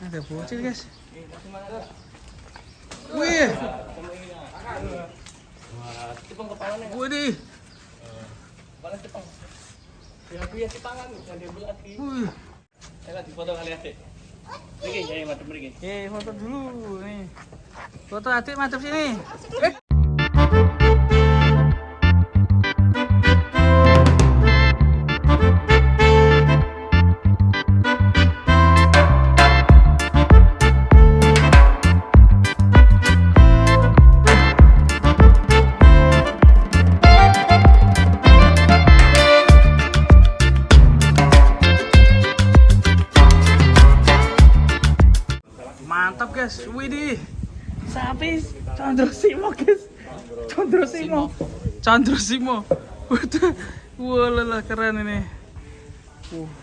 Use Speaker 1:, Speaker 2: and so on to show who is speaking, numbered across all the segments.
Speaker 1: Ada bocil guys. Wih.
Speaker 2: Cipang kepalanya.
Speaker 1: Widih.
Speaker 2: Kepala cipang. Ya cipangan kan dia bulat ki.
Speaker 1: Wih.
Speaker 2: Saya lihat di foto kali adik. Niki ya madem mriki.
Speaker 1: Foto dulu nih. Foto adik madep sini. Mantap guys, widih. Sapi Condrosimo guys. Condrosimo. Waduh, wah keren ini.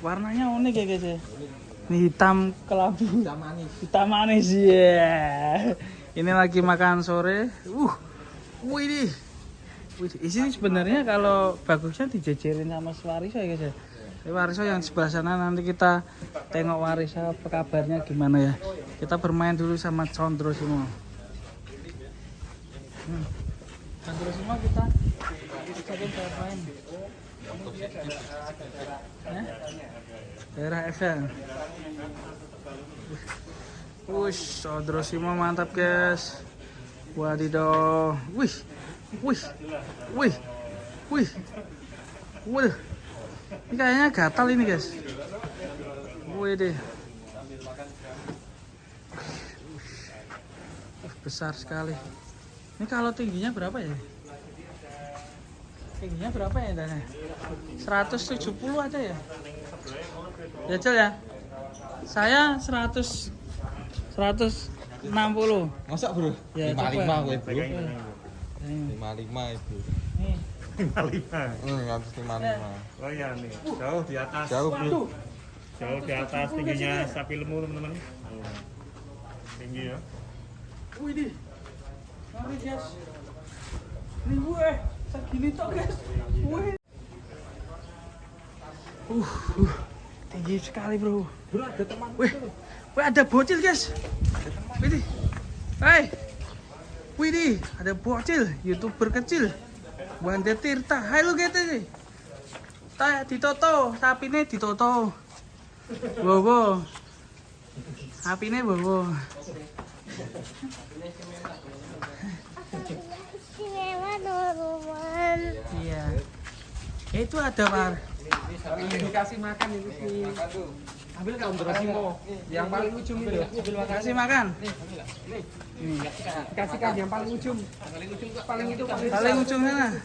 Speaker 1: Warnanya unik ya guys ya. Ini hitam kelabu. Hitam manis ya. Ini lagi makan sore. Widih. Ini sebenarnya kalau bagusnya dijejerin sama Wariso ya guys ya. Wariso yang sebelah sana, nanti kita tengok Wariso apa kabarnya gimana ya. Kita bermain dulu sama Condrosimo. Condrosimo kita bermain. Daerah Eiffel. Wush, Condrosimo mantap guys. Wadidaw. Wih. Waduh. Ini kayaknya gatal ini guys. Wih deh. Besar sekali. Ini kalau tingginya berapa ya? Tingginya berapa ya Dana? 170 aja ya? Ya Cel ya? Saya 160.
Speaker 3: Masa bro?
Speaker 1: Ya,
Speaker 3: 55 gue bro.
Speaker 1: 55
Speaker 3: itu.
Speaker 1: Nih.
Speaker 3: 155.
Speaker 4: Oh ya nih, jauh di atas.
Speaker 3: Jauh bro.
Speaker 4: Jauh di atas tingginya sapi lemur teman-teman. Tinggi ya.
Speaker 1: Wih deh. Mari guys. Nih gue segini toh guys. Wih. Tinggi sekali bro.
Speaker 3: Bro ada teman.
Speaker 1: Wih ada bocil guys. Wih. Hai. Wih ada bocil, YouTuber kecil. Wanda Tirta. Hai lu gitu. Ditoto, sapine ditoto. Bobo. Sapine bobo. Iya. Itu ada Par.
Speaker 3: Dikasih makan itu sih. Ambil Condrosimo yang paling ujung itu.
Speaker 1: Kasih makan.
Speaker 3: Kasihkan yang paling ujung. Paling itu
Speaker 1: Paling ujung sana.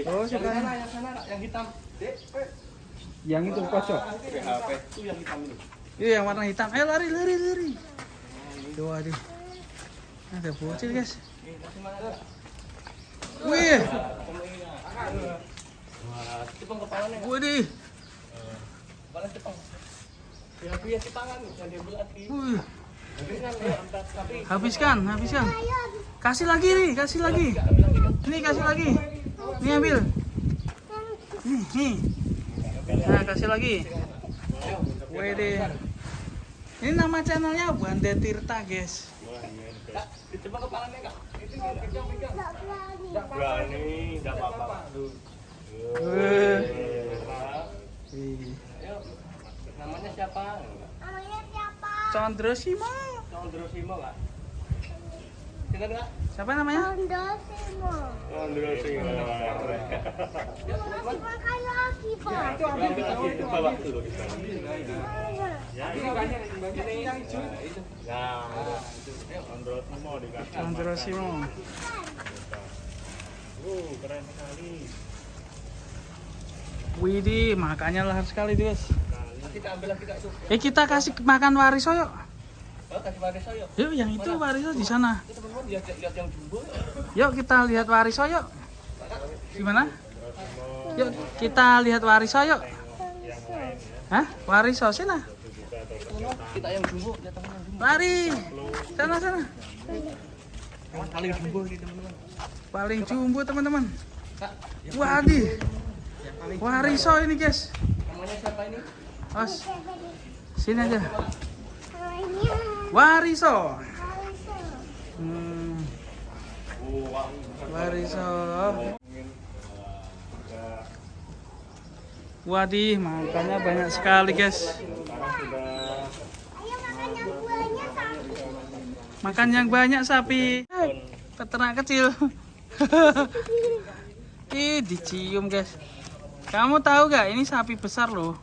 Speaker 1: Oh,
Speaker 2: Yang sana, yang hitam.
Speaker 3: yang itu pojok.
Speaker 2: Itu yang hitam itu.
Speaker 1: Iya, yang warna hitam. Ayo lari. Tuh, aduh. Ada bocil, guys. Wih.
Speaker 2: Cipang kepalanya.
Speaker 1: Widih.
Speaker 2: Kepala cipang. Ya cipangan kan dia bulat ki.
Speaker 1: Wih.
Speaker 2: Tapi
Speaker 1: Habiskan. Kasih lagi nih, Ini kasih lagi. Nih ambil. Nih. Nah, kasih lagi. Widih. Ini nama channelnya Wanda Tirta, guys.
Speaker 2: Cipang kepalanya Kak. Itu pegang. Enggak berani, enggak apa-apa.
Speaker 1: Wih.
Speaker 2: Ayo. Namanya siapa?
Speaker 1: Condrosimo.
Speaker 2: Condrosimo, Kak. Dengar enggak?
Speaker 1: Siapa namanya?
Speaker 5: Condrosimo.
Speaker 2: Condrosimo.
Speaker 5: Makan lagi, Pak.
Speaker 2: Itu bawa dulu kita.
Speaker 3: Ini banyak yang hijau.
Speaker 2: Nah, itu Condrosimo dikasih.
Speaker 1: Condrosimo.
Speaker 4: Keren sekali.
Speaker 1: Widih, makannya lahar sekali guys.
Speaker 2: Kita ambil lagi Kak itu.
Speaker 1: Kita kasih makan Wariso yuk.
Speaker 2: Oh, kasih Wariso yuk.
Speaker 1: Yuk, yang itu Wariso di sana.
Speaker 2: Itu teman-teman lihat yang jumbo yuk.
Speaker 1: Yuk kita lihat Wariso yuk. Gimana? Yuk kita lihat Wariso yuk. Hah? Wariso sini.
Speaker 2: Kita yang jumbo, lihat teman yang jumbo.
Speaker 1: Lari. Sana.
Speaker 2: Yang paling jumbo ini teman-teman.
Speaker 1: Paling jumbo teman-teman.
Speaker 2: Kak,
Speaker 1: Wadi. Wariso ini guys.
Speaker 2: namanya siapa ini?
Speaker 1: Os. Sini aja. Wariso. Wariso. Wadih, makannya banyak sekali guys. Makan yang banyak sapi. Peternak kecil. Ih, dicium guys. Kamu tahu gak ini sapi besar loh.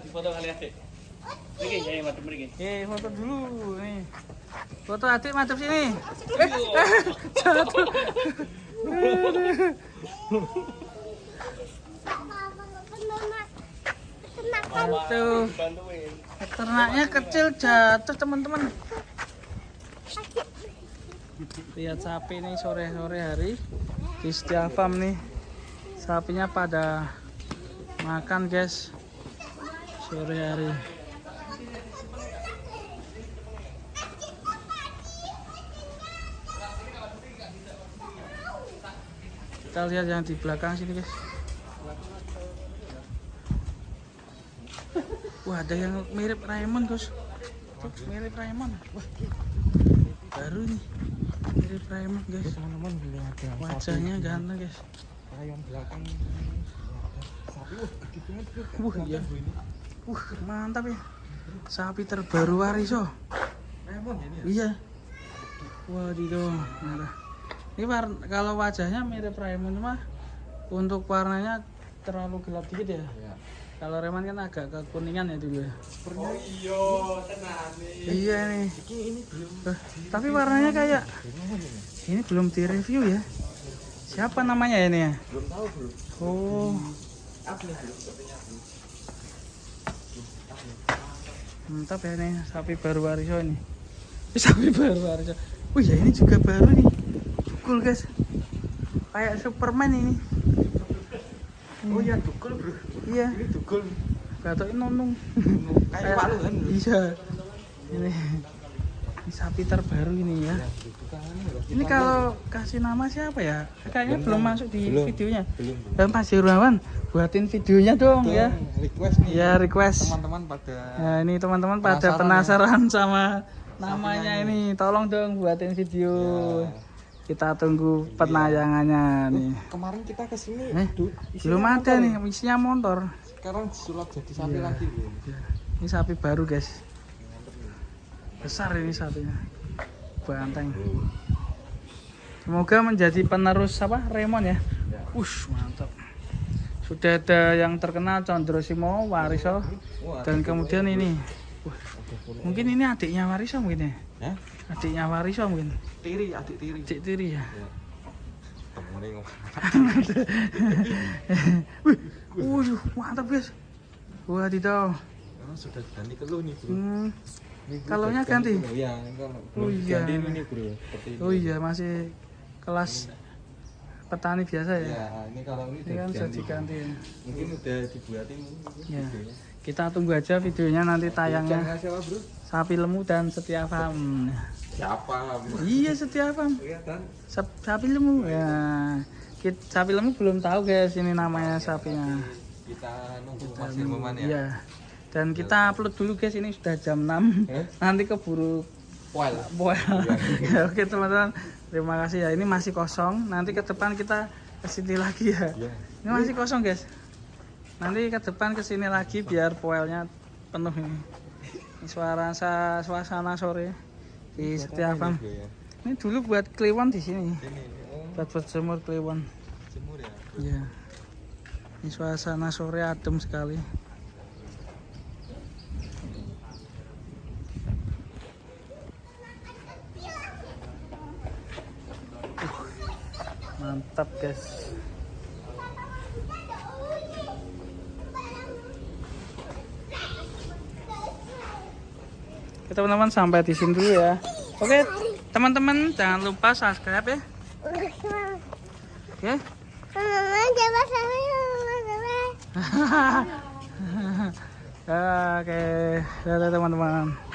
Speaker 2: Di foto kali adik. Mriki ya, madep mriki.
Speaker 1: Foto dulu nih. Foto adik madep sini. Jatuh. Tuh.
Speaker 2: Bantuin.
Speaker 1: Ternaknya kecil jatuh teman-teman. Lihat sapi nih sore-sore hari di Setia Farm nih. Sapinya pada makan guys. Sore hari. Kita lihat yang di belakang sini guys. Wah, ada yang mirip Raymond guys. Tuh, mirip Raymond. Wah, baru nih. Mirip Raymond guys.
Speaker 3: Teman-teman lihat ya.
Speaker 1: Wajahnya ganteng guys.
Speaker 3: Rayon belakang sapi gede banget bro.
Speaker 1: Iya. Mantap ya. Sapi terbaru Wariso.
Speaker 3: Raymond ya ini ya?
Speaker 1: Iya. Waduh, merah. Ini kalau wajahnya mirip Raymond cuma untuk warnanya terlalu gelap dikit ya.
Speaker 3: Iya.
Speaker 1: Kalau Raymond kan agak kekuningan ya dulu ya.
Speaker 2: Oh iya, tenan nih.
Speaker 1: Iya nih.
Speaker 3: Ini belum
Speaker 1: Tapi warnanya kayak ini belum direview ya. Siapa namanya ini ya?
Speaker 3: belum tahu bro.
Speaker 1: Oh,
Speaker 3: Apa nih bro? Sepertinya belum.
Speaker 1: mantap ya nih sapi baru Wariso ini. Sapi baru Wariso. Oh ya ini juga baru nih. Cool guys. Kayak Superman ini.
Speaker 3: Oh iya dugul bro.
Speaker 1: Iya.
Speaker 3: Ini dugul.
Speaker 1: Gatoke nonong.
Speaker 3: Kayak palu kan bro.
Speaker 1: Iya. Ini sapi terbaru ini ya. Ini kalau kasih nama siapa ya? Kayaknya belum masuk di videonya.
Speaker 3: Belum.
Speaker 1: Dan Pak Jurnawan buatin videonya dong ya.
Speaker 3: Request nih.
Speaker 1: Ya request.
Speaker 3: Teman-teman pada
Speaker 1: Nah ini teman-teman pada penasaran sama namanya ini. Tolong dong buatin video. Kita tunggu penayangannya nih.
Speaker 3: kemarin kita kesini
Speaker 1: Belum ada nih, isinya motor.
Speaker 3: sekarang disulap jadi sapi lagi bro.
Speaker 1: Ini sapi baru guys. Besar ini sapinya. Banteng. Semoga menjadi penerus apa? Raymond ya. Mantap. Sudah ada yang terkenal Condrosimo, Wariso, dan kemudian ini. Mungkin ini adiknya Wariso mungkin ya. Adiknya Wariso mungkin.
Speaker 3: Tiri, adik tiri.
Speaker 1: Cik Tiri ya.
Speaker 3: Temen
Speaker 1: Mantap guys. Wadidaw.
Speaker 3: sudah ganti keluh nih bro.
Speaker 1: Kalaunya ganti.
Speaker 3: Iya,
Speaker 1: Oh iya.
Speaker 3: ganti ini bro. Seperti ini.
Speaker 1: Oh iya masih kelas petani biasa ya.
Speaker 3: Ya, ini kalau ini
Speaker 1: Ini kan sudah diganti ya.
Speaker 3: Mungkin udah dibuatin
Speaker 1: Ya.
Speaker 3: videonya.
Speaker 1: Kita tunggu aja videonya nanti tayangnya.
Speaker 3: Channel siapa bro?
Speaker 1: Sapi Lemu dan Setia Farm.
Speaker 3: Siapa?
Speaker 1: Iya Setia Farm.
Speaker 3: Iya kan?
Speaker 1: Sapi Lemu ya. Sapi Lemu belum tahu guys ini namanya sapinya.
Speaker 3: Kita nunggu Mas Hilman ya.
Speaker 1: Iya. Dan kita upload dulu guys, ini sudah jam 6. Nanti keburu
Speaker 3: Poil.
Speaker 1: Ya, oke teman-teman. Terima kasih ya. Ini masih kosong. Nanti ke depan kita kesini lagi ya.
Speaker 3: Iya.
Speaker 1: Ini masih kosong guys. Nanti ke depan kesini lagi biar poelnya penuh ini. Ini suasana sore di Setia Farm. Ini dulu buat kliwon di sini. Buat berjemur kliwon.
Speaker 3: Jemur ya.
Speaker 1: Iya. Ini suasana sore adem sekali. Mantap guys. Oke teman-teman sampai di sini dulu ya. Oke teman-teman jangan lupa subscribe ya. Oke. Oke, dadah teman-teman.